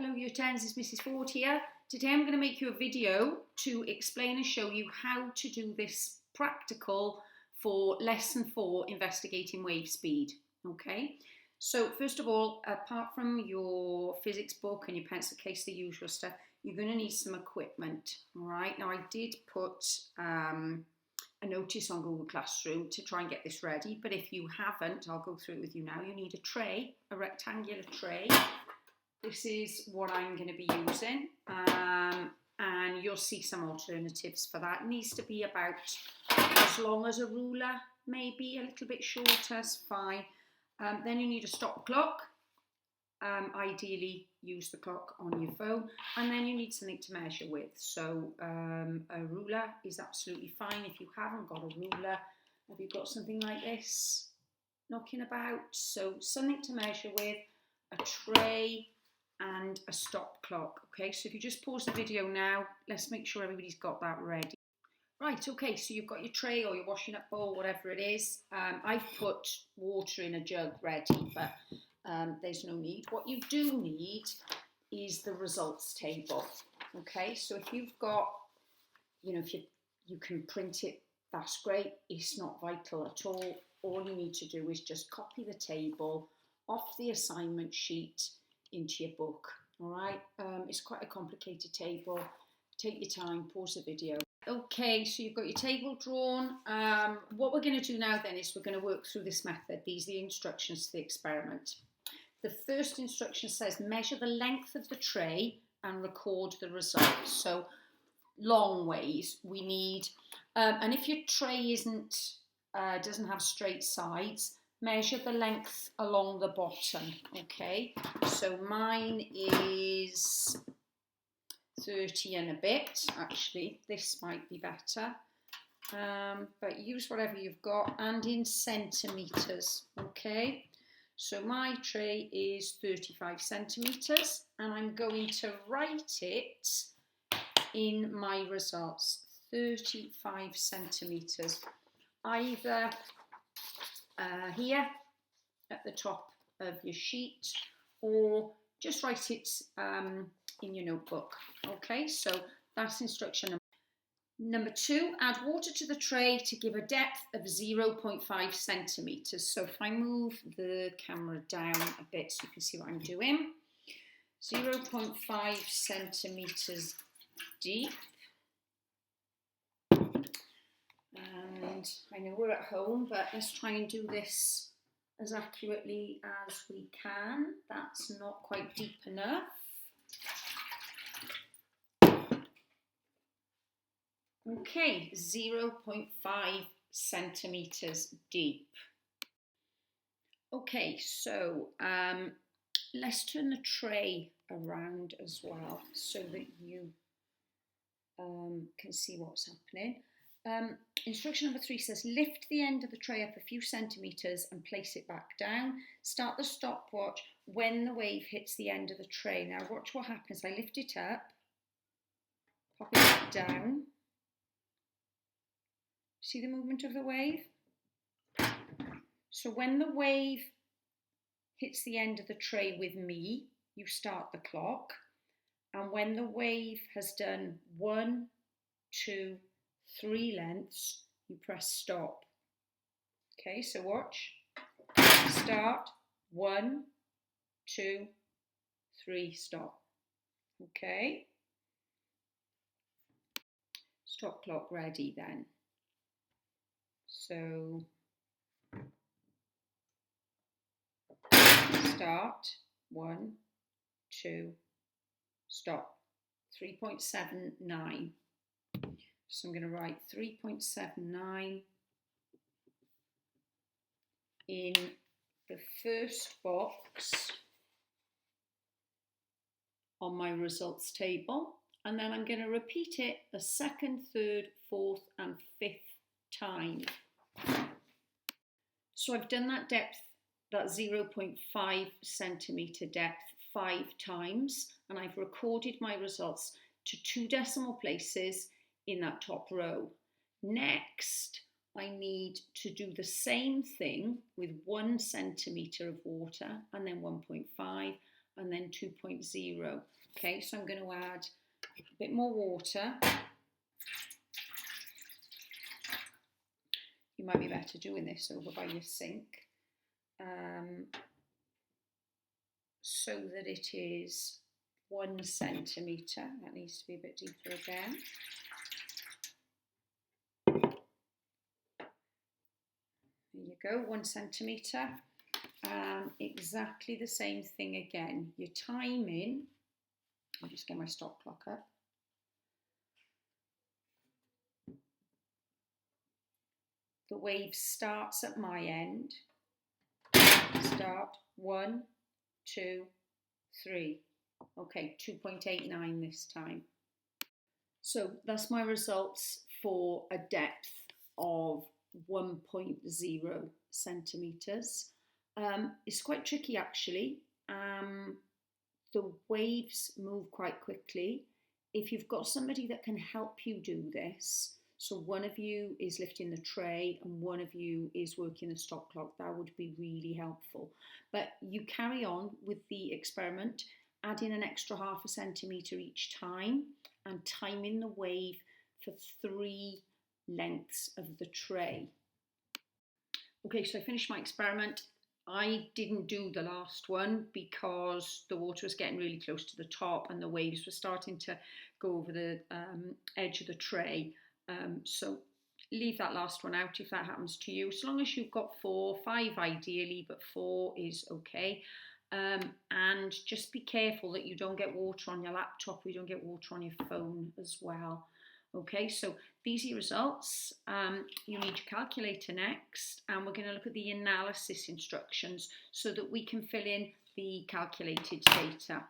Hello Year 10s, it's Mrs. Ford here. Today I'm going to make you a video to explain and show you how to do this practical for lesson 4, investigating wave speed. Okay, so first of all, apart from your physics book and your pencil case, the usual stuff, you're going to need some equipment. Alright, now I did put a notice on Google Classroom to try and get this ready, but if you haven't, I'll go through it with you now. You need a tray, a rectangular tray. This is what I'm going to be using, and you'll see some alternatives for that. It needs to be about as long as a ruler, maybe a little bit shorter, is fine. Then you need a stop clock. Ideally, use the clock on your phone, and then you need something to measure with. So a ruler is absolutely fine. If you haven't got a ruler, have you got something like this knocking about? So something to measure with, a tray, and a stop clock. Okay, so if you just pause the video now, let's make sure everybody's got that ready. Right, okay, so you've got your tray or your washing up bowl, whatever it is. I've put water in a jug ready, but there's no need. What you do need is the results table. Okay, so if you've got, if you can print it, that's great. It's not vital at all. All you need to do is just copy the table off the assignment sheet into your book. All right, it's quite a complicated table. Take your time, pause the video. Okay, so you've got your table drawn. What we're going to do now then is we're going to work through this method. These are the instructions to the experiment. The first instruction says measure the length of the tray and record the results. So long ways we need, and if your tray doesn't have straight sides, measure the length along the bottom. Okay, so mine is 30 and a bit. Actually, this might be better, but use whatever you've got, and in centimetres. Okay, so my tray is 35 centimetres, and I'm going to write it in my results, 35 centimetres, either here at the top of your sheet, or just write it in your notebook. Okay, so that's instruction number 2. Add water to the tray to give a depth of 0.5 centimetres. So if I move the camera down a bit so you can see what I'm doing, 0.5 centimetres deep. And I know we're at home, but let's try and do this as accurately as we can. That's not quite deep enough. Okay, 0.5 centimetres deep. Okay, so let's turn the tray around as well so that you can see what's happening. Instruction number 3 says lift the end of the tray up a few centimetres and place it back down. Start the stopwatch when the wave hits the end of the tray. Now watch what happens. I lift it up, pop it back down. See the movement of the wave? So when the wave hits the end of the tray with me, you start the clock. And when the wave has done 1, 2, 3 lengths, you press stop. Okay, so watch. Start, 1, 2, 3, stop. Okay. Stop clock ready then. So start, 1, 2, stop. 3.79. So I'm going to write 3.79 in the first box on my results table, and then I'm going to repeat it a second, third, fourth and fifth time. So I've done that depth, that 0.5 centimetre depth 5 times, and I've recorded my results to 2 decimal places in that top row. Next, I need to do the same thing with 1 centimetre of water, and then 1.5, and then 2.0. Okay, so I'm going to add a bit more water. You might be better doing this over by your sink, so that it is 1 centimetre. That needs to be a bit deeper again. There you go, 1 centimetre. Exactly the same thing again. Your timing, I'll just get my stop clock up. The wave starts at my end. Start 1, 2, 3. Okay, 2.89 this time. So that's my results for a depth of 1.0 centimetres. It's quite tricky actually. The waves move quite quickly. If you've got somebody that can help you do this, so one of you is lifting the tray and one of you is working the stop clock, that would be really helpful. But you carry on with the experiment, adding an extra 0.5 centimetre each time and timing the wave for 3 lengths of the tray. Okay, so I finished my experiment. I didn't do the last one because the water was getting really close to the top and the waves were starting to go over the edge of the tray. So leave that last one out if that happens to you. As long as you've got 4, 5 ideally, but 4 is okay. And just be careful that you don't get water on your laptop or you don't get water on your phone as well. Okay, so these are your results. You need your calculator next, and we're going to look at the analysis instructions so that we can fill in the calculated data.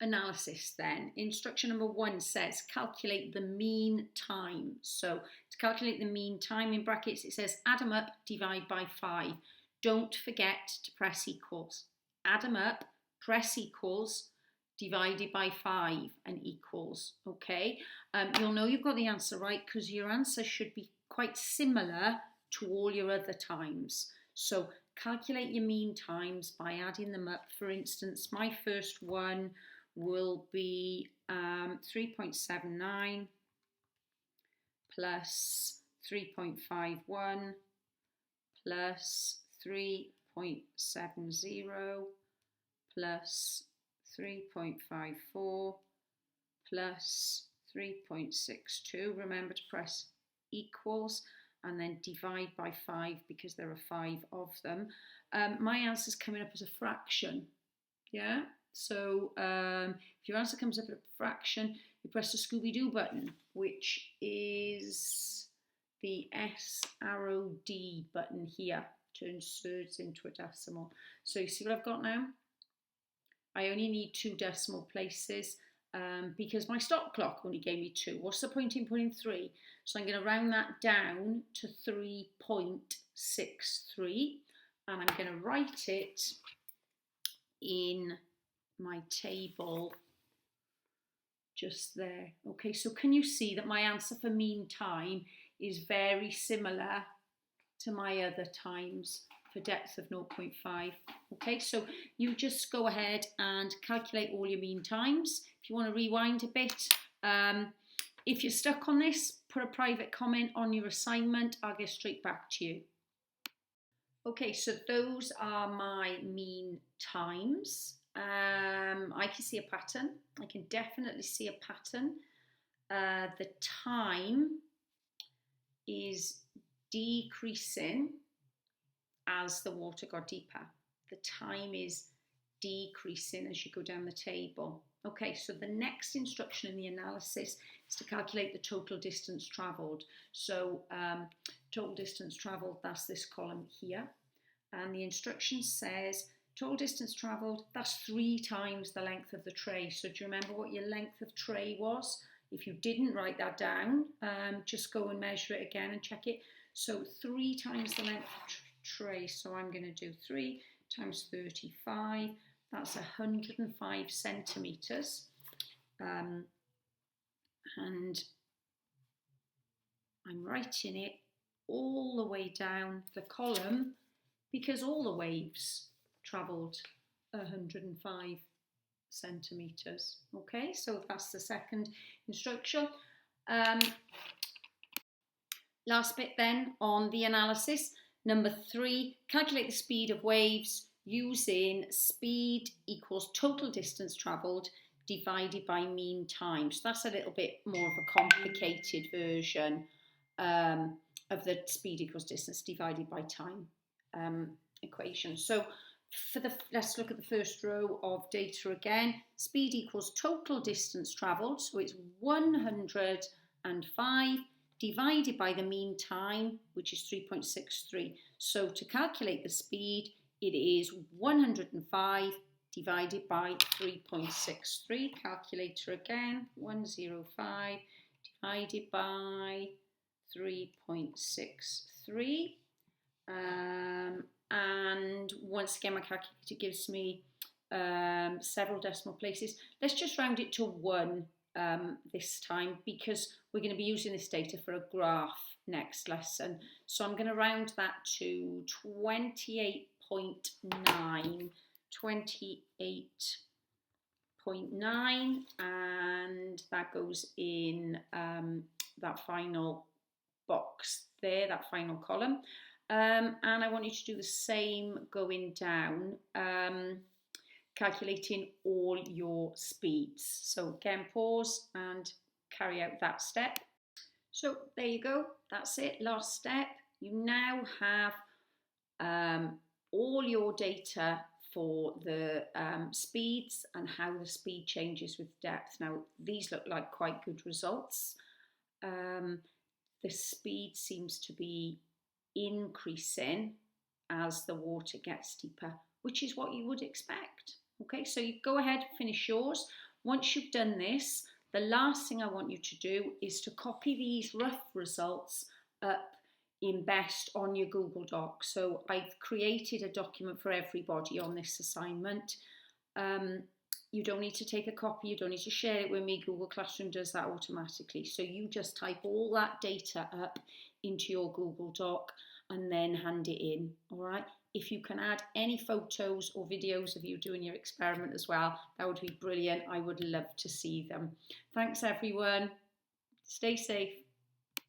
Analysis then. Instruction number 1 says calculate the mean time. So to calculate the mean time, in brackets it says add them up, divide by 5. Don't forget to press equals. Add them up, press equals, divided by 5 and equals. Okay, you'll know you've got the answer right because your answer should be quite similar to all your other times. So calculate your mean times by adding them up. For instance, my first one will be 3.79 plus 3.51 plus 3.70 plus 3.54 plus 3.62. Remember to press equals and then divide by 5 because there are 5 of them. My answer is coming up as a fraction. Yeah, so if your answer comes up as a fraction, you press the Scooby-Doo button, which is the S arrow D button here. Turns thirds into a decimal. So you see what I've got now? I only need 2 decimal places because my stop clock only gave me 2. What's the point in putting 3? So I'm going to round that down to 3.63 and I'm going to write it in my table just there. Okay, so can you see that my answer for mean time is very similar to my other times for depth of 0.5. Okay, so you just go ahead and calculate all your mean times. If you want to rewind a bit, if you're stuck on this, put a private comment on your assignment. I'll get straight back to you. Okay, so those are my mean times. I can see a pattern. I can definitely see a pattern. The time is decreasing as the water got deeper. The time is decreasing as you go down the table. Okay, so the next instruction in the analysis is to calculate the total distance travelled. So total distance travelled, that's this column here. And the instruction says total distance travelled, that's 3 times the length of the tray. So do you remember what your length of tray was? If you didn't write that down, just go and measure it again and check it. So 3 times the length of tray. So I'm going to do 3 times 35. That's 105 centimetres. And I'm writing it all the way down the column because all the waves travelled 105 centimetres. Okay, so that's the second instruction. Last bit then on the analysis. Number 3, calculate the speed of waves using speed equals total distance travelled divided by mean time. So that's a little bit more of a complicated version of the speed equals distance divided by time equation. So let's look at the first row of data again. Speed equals total distance travelled, so it's 105 divided by the mean time, which is 3.63. So to calculate the speed, it is 105 divided by 3.63. Calculator again, 105 divided by 3.63. And once again, my calculator gives me several decimal places. Let's just round it to 1 this time, because we're going to be using this data for a graph next lesson. So I'm going to round that to 28.9, 28.9, and that goes in that final box there, that final column. And I want you to do the same going down, calculating all your speeds. So again, pause and carry out that step. So there you go, that's it, last step. You now have all your data for the speeds and how the speed changes with depth. Now, these look like quite good results. The speed seems to be increasing as the water gets deeper, which is what you would expect. Okay, so you go ahead, finish yours. Once you've done this, the last thing I want you to do is to copy these rough results up in BEST on your Google Doc. So I've created a document for everybody on this assignment. You don't need to take a copy, you don't need to share it with me. Google Classroom does that automatically. So you just type all that data up into your Google Doc and then hand it in, all right? If you can add any photos or videos of you doing your experiment as well, that would be brilliant. I would love to see them. Thanks everyone. Stay safe.